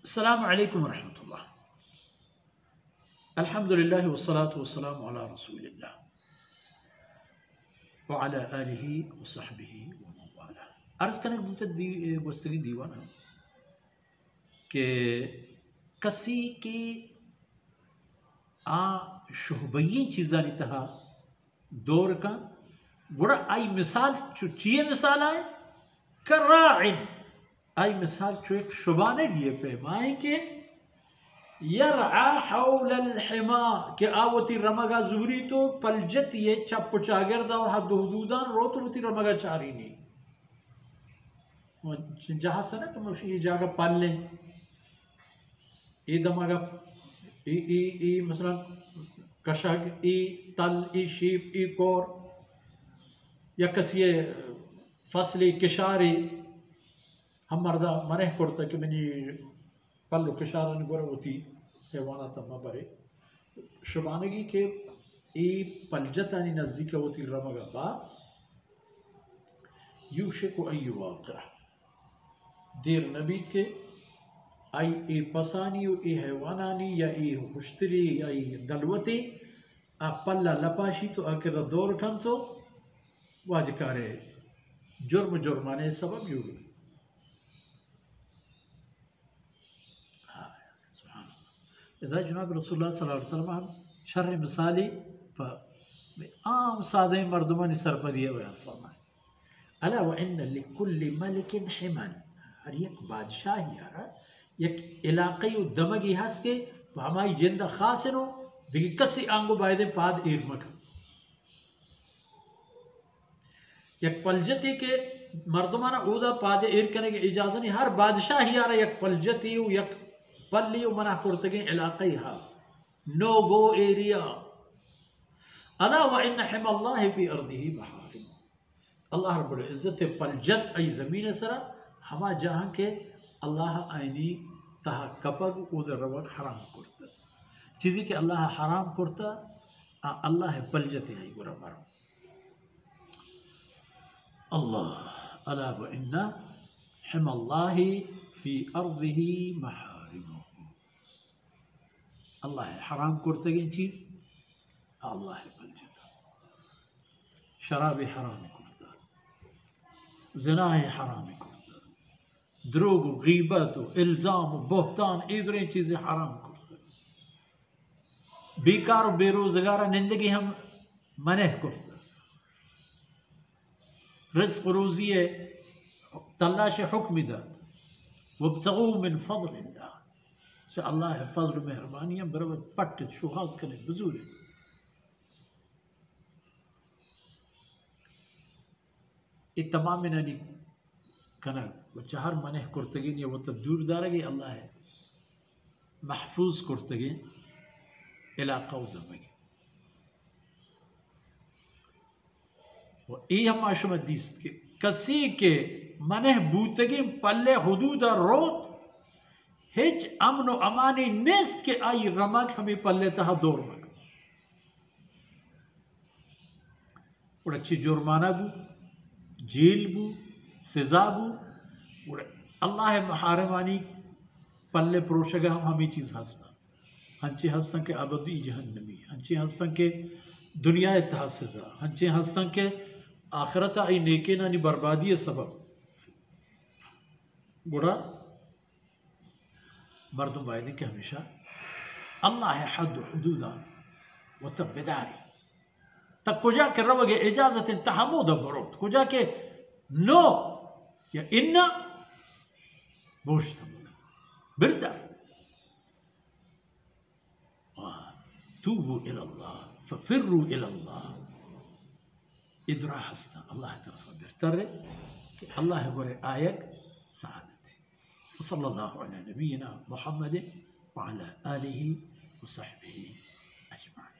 السلام علیکم ورحمۃ اللہ. الحمد للہ والصلاة والسلام علی رسول اللہ وعلی آلہ وصحبہ ومن والہ. عرض کرنے بودتا گوستگی دیوانا کہ کسی کی شہبین چیزانی تہا دور کا گوڑا آئی مثال چیئے مثال آئے کراعن آئی مثال چو ایک شبانے گئے پیمائیں کہ یرعا حول الحما کہ آوتی رمگا زہری تو پلجت یہ چپ چاگردہ و حد حدودان رو تو وتی رمگا چاری نہیں جہاں سے نا تو یہ جاگہ پال لیں ای دماغا ای مثلا کشک ای تل ای شیپ ای کور یا کسی فصلی کشاری ہم مردہ منہ کرتا کہ منی پلو کشارن گورا ہوتی حیوانات اما برے شبانگی کے ای پلجتانی نزدیک ہوتی رمگا با یوشک ای واقع دیر نبی کے ای پسانی و ای حیوانانی یا ای خوشتری یا ای دلوتی پلا لپاشی تو اکر دور کن تو واجکارے جرمانے سبب جوڑ اذا جناب رسول اللہ صلی اللہ علیہ وسلم شر مثالی عام سادہ مردمانی سرپدیہ بیان فرمائے الا وان لکل ملک حمن ہر یک بادشاہی آرہا یک علاقی و دمگی ہس کے ہمائی جندہ خاصنو دیکھ کسی آنگو بائدے پاد ایرمک یک پلجتی کے مردمانا اودا پاد ایر کرنے کے اجازہ نہیں ہر بادشاہی آرہا یک پلجتی و یک پلی و منع کرتگیں علاقی ہا نو گو ایریا الا وان حم اللہ فی ارضہ محارم اللہ رب العزت پلجت ای زمین سرا ہما جہاں کے اللہ آئینی تہا کپگ او در روک حرام کرتا چیزی کہ اللہ حرام کرتا اللہ پلجت ہے گورا مارو اللہ الا وان حم اللہ فی ارضہ محارم اللہ حرام کرتے گئے چیز اللہ پلجتا شراب حرام کرتا زنا حرام کرتا دروگ و غیبت و الزام و بہتان ادھریں چیزیں حرام کرتا بیکار و بے روزگارہ نندگی ہم منع کرتا رزق روزی تلاش حکم داد وابتغوا من فضل اللہ سے اللہ فضل و مہربانی برابر پٹ شوہاز کرنے بزور ہے یہ تمام نانی کنا وہ چہر منہ کرتگین یا وہ دور دارے گی اللہ ہے محفوظ کرتگین علاقہ و دمگی و ای ہم آشمت دیست کے کسی کے منہ بوتگین پلے حدود روت ہیچ امن و امانی نیست کہ آئی رمک ہمیں پلے تہا دور مک اور اچھی جرمانہ بو جیل بو سزا بو اور اللہ محارمانی پلے پروشگا ہمیں چیز ہستا ہنچے ہستن کے ابدی جہنمی ہنچے ہستن کے دنیا تہا سزا ہنچے ہستن کے آخرتا ای نیکے نانی بربادی سبب گوڑا مردم بائدیں کہ ہمیشہ اللہ حد حدودا و تب بداری تک کجا کے روگے اجازت تحمود بروت کجا کے نو یا انا بوشتا بردار توبوا الى اللہ ففروا الى اللہ ادرا ہستا اللہ طرف برتر کہ اللہ گورے آیت سعادت وصلى الله على نبينا محمد وعلى آله وصحبه أجمعين.